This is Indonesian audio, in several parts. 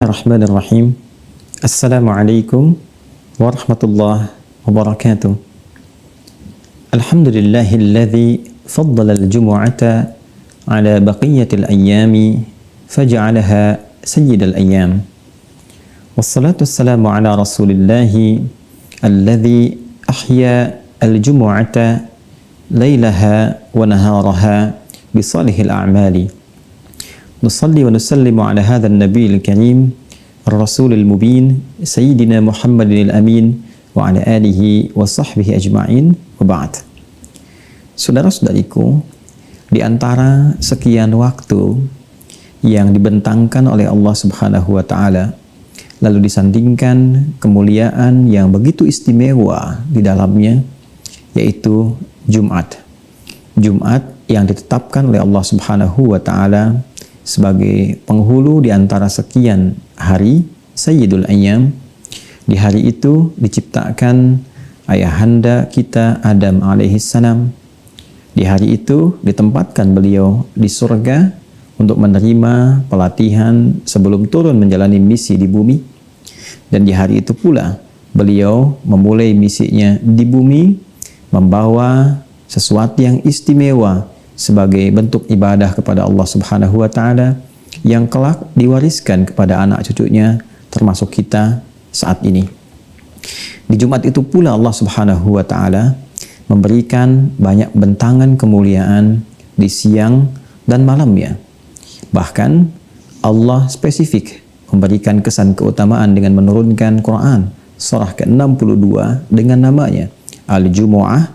Bismillahirrahmanirrahim. Assalamualaikum warahmatullahi wabarakatuh. Alhamdulillahilladzi faddala al-jumu'ata ala baqiyatil ayyami faja'alaha sayyidal ayyam. Wassalatu wassalamu ala rasulillahi alladzi ahya al-jumu'ata laylaha wa naharaha bisalihil a'mali. Nusalli wa nusallimu ala hadha an-nabiyil karim ar-rasulil mubin sayyidina Muhammadin al-amin wa ala alihi wa sahbihi ajma'in wa ba'd. Saudara-saudariku, di antara sekian waktu yang dibentangkan oleh Allah Subhanahu wa taala lalu disandingkan kemuliaan yang begitu istimewa di dalamnya, yaitu Jumat. Jumat yang ditetapkan oleh Allah Subhanahu wa taala sebagai penghulu di antara sekian hari, Sayyidul Ayyam. Di hari itu diciptakan ayahanda kita Adam alaihissalam. Di hari itu ditempatkan beliau di surga untuk menerima pelatihan sebelum turun menjalani misi di bumi. Dan di hari itu pula beliau memulai misinya di bumi, membawa sesuatu yang istimewa sebagai bentuk ibadah kepada Allah Subhanahu wa taala yang kelak diwariskan kepada anak cucunya termasuk kita saat ini. Di Jumat itu pula Allah Subhanahu wa taala memberikan banyak bentangan kemuliaan di siang dan malamnya. Bahkan Allah spesifik memberikan kesan keutamaan dengan menurunkan Quran surah ke-62 dengan namanya Al-Jumu'ah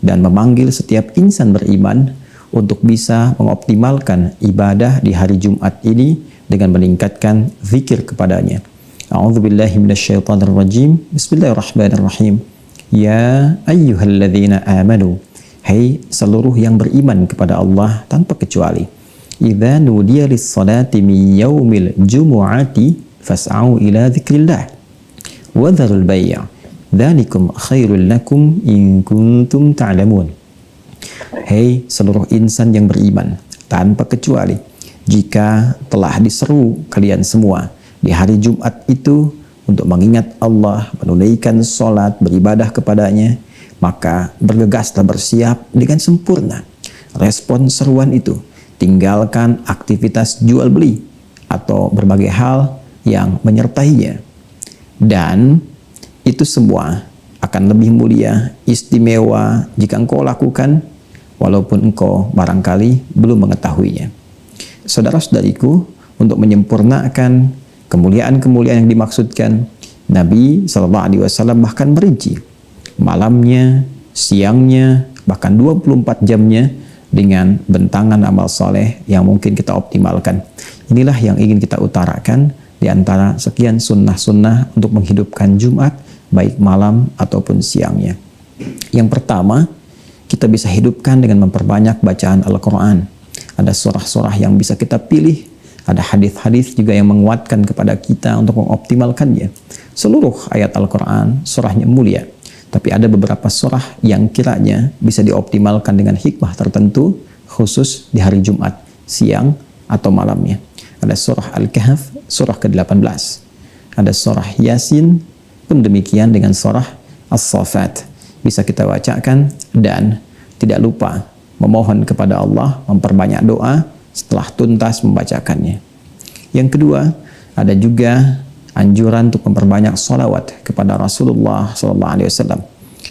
dan memanggil setiap insan beriman untuk bisa mengoptimalkan ibadah di hari Jumat ini dengan meningkatkan zikir kepadanya. A'udzubillahi minasyaitonirrajim. Bismillahirrahmanirrahim. Ya ayyuhalladzina amanu, hai seluruh yang beriman kepada Allah tanpa kecuali, idza nudiya lis-salati min yaumil jumu'ati fas'au ila dzikrillah wa dzarul bai'. Dzalikum khairul lakum in kuntum ta'lamun. Hei seluruh insan yang beriman tanpa kecuali, jika telah diseru kalian semua di hari Jumat itu untuk mengingat Allah, menunaikan sholat, beribadah kepadanya, maka bergegaslah, bersiap dengan sempurna. Respon seruan itu, tinggalkan aktivitas jual beli atau berbagai hal yang menyertainya. Dan itu semua akan lebih mulia, istimewa jika engkau lakukan walaupun engkau barangkali belum mengetahuinya. Saudara-saudariku, untuk menyempurnakan kemuliaan-kemuliaan yang dimaksudkan, Nabi SAW bahkan merinci malamnya, siangnya, bahkan 24 jamnya dengan bentangan amal soleh yang mungkin kita optimalkan. Inilah yang ingin kita utarakan di antara sekian sunnah-sunnah untuk menghidupkan Jumat, baik malam ataupun siangnya. Yang pertama, kita bisa hidupkan dengan memperbanyak bacaan Al-Quran. Ada surah-surah yang bisa kita pilih, ada hadis-hadis juga yang menguatkan kepada kita untuk mengoptimalkannya. Seluruh ayat Al-Quran surahnya mulia, tapi ada beberapa surah yang kiranya bisa dioptimalkan dengan hikmah tertentu, khusus di hari Jumat, siang atau malamnya. Ada surah Al-Kahf, surah ke-18. Ada surah Yasin, pun demikian dengan surah As-Saffat. Bisa kita bacakan dan tidak lupa memohon kepada Allah, memperbanyak doa setelah tuntas membacakannya. Yang kedua, ada juga anjuran untuk memperbanyak sholawat kepada Rasulullah SAW.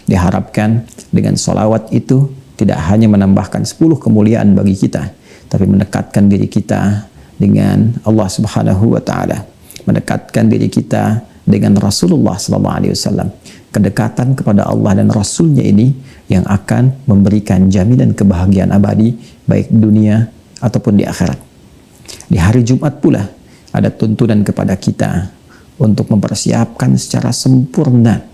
Diharapkan dengan sholawat itu tidak hanya menambahkan 10 kemuliaan bagi kita, tapi mendekatkan diri kita dengan Allah Subhanahu wa taala, mendekatkan diri kita dengan Rasulullah SAW. Kedekatan kepada Allah dan Rasulnya ini yang akan memberikan jaminan kebahagiaan abadi baik dunia ataupun di akhirat. Di hari Jumat pula ada tuntunan kepada kita untuk mempersiapkan secara sempurna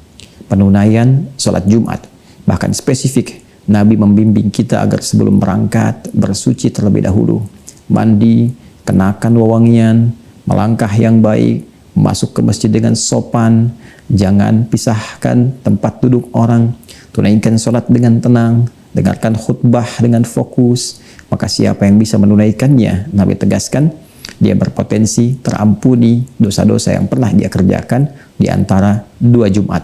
penunaian sholat Jumat. Bahkan spesifik Nabi membimbing kita agar sebelum berangkat bersuci terlebih dahulu, mandi, kenakan wewangian, melangkah yang baik, masuk ke masjid dengan sopan, jangan pisahkan tempat duduk orang, tunaikan sholat dengan tenang, dengarkan khutbah dengan fokus. Maka siapa yang bisa menunaikannya, Nabi tegaskan, Dia berpotensi terampuni dosa-dosa yang pernah dia kerjakan di antara 2 Jumat.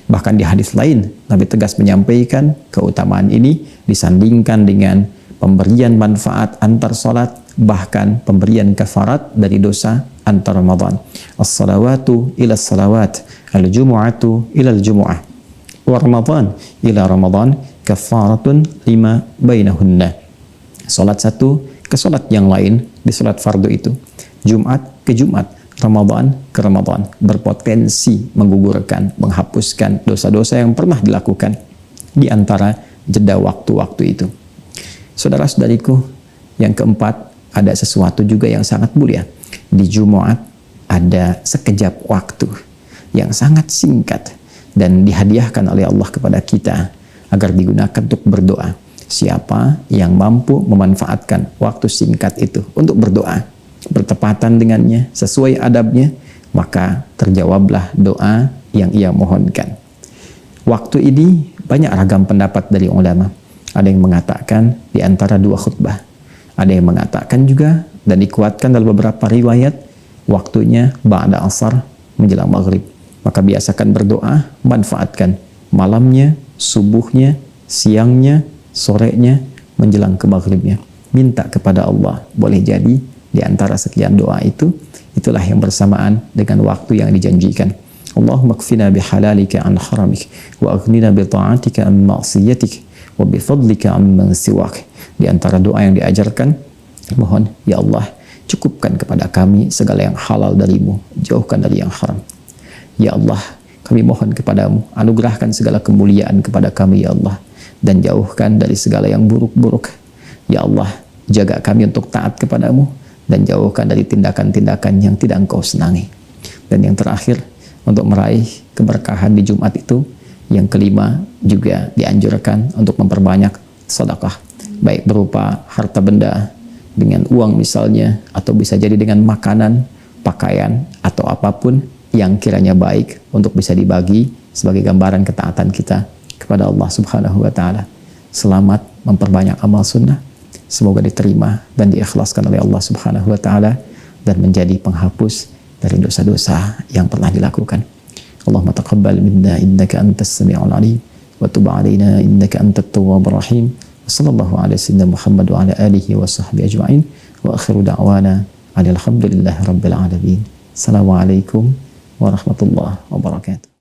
Bahkan di hadis lain, Nabi tegas menyampaikan keutamaan ini disandingkan dengan pemberian manfaat antar salat, bahkan pemberian kafarat dari dosa antar Ramadan. As-salawatu ila salawat, al-jumu'atu ila al-jumu'ah, wa Ramadan ila Ramadan kafaratun lima bainahunna. Salat satu ke salat yang lain di salat fardu itu, Jumat ke Jumat, Ramadan ke Ramadan, berpotensi menggugurkan, menghapuskan dosa-dosa yang pernah dilakukan di antara jeda waktu-waktu itu. Saudara-saudariku, yang keempat, ada sesuatu juga yang sangat mulia. Di Jumat ada sekejap waktu yang sangat singkat dan dihadiahkan oleh Allah kepada kita agar digunakan untuk berdoa. Siapa yang mampu memanfaatkan waktu singkat itu untuk berdoa, bertepatan dengannya, sesuai adabnya, maka terjawablah doa yang ia mohonkan. Waktu ini banyak ragam pendapat dari ulama. Ada yang mengatakan di antara 2 khutbah. Ada yang mengatakan juga dan dikuatkan dalam beberapa riwayat waktunya ba'da asar menjelang maghrib. Maka biasakan berdoa, manfaatkan malamnya, subuhnya, siangnya, sorenya, menjelang ke maghribnya. Minta kepada Allah. Boleh jadi di antara sekian doa itu, itulah yang bersamaan dengan waktu yang dijanjikan. Allahumma kfina bihalalika an haramik, wa aghnina bi ta'atika an ma'siyatik, wa bi fadlika amman siwak. Di antara doa yang diajarkan, mohon, ya Allah, cukupkan kepada kami segala yang halal darimu, jauhkan dari yang haram. Ya Allah, kami mohon kepadamu, anugerahkan segala kemuliaan kepada kami, ya Allah, dan jauhkan dari segala yang buruk-buruk. Ya Allah, jaga kami untuk taat kepadamu, dan jauhkan dari tindakan-tindakan yang tidak engkau senangi. Dan yang terakhir, untuk meraih keberkahan di Jumat itu, yang kelima juga dianjurkan untuk memperbanyak sedekah, baik berupa harta benda, dengan uang misalnya, atau bisa jadi dengan makanan, pakaian, atau apapun yang kiranya baik untuk bisa dibagi sebagai gambaran ketaatan kita kepada Allah Subhanahu wa Ta'ala. Selamat memperbanyak amal sunnah, semoga diterima dan diikhlaskan oleh Allah Subhanahu wa Ta'ala dan menjadi penghapus dari dosa-dosa yang pernah dilakukan. Allahumma taqabbal minna innaka antas sami'ul alim wa tub 'alaina innaka antat tawwabur rahim. Wassallallahu ala sayyidina Muhammad wa ala alihi wa sahbihi ajma'in, wa akhiru da'wana alhamdulillahi rabbil alamin. Assalamualaikum warahmatullahi wabarakatuh.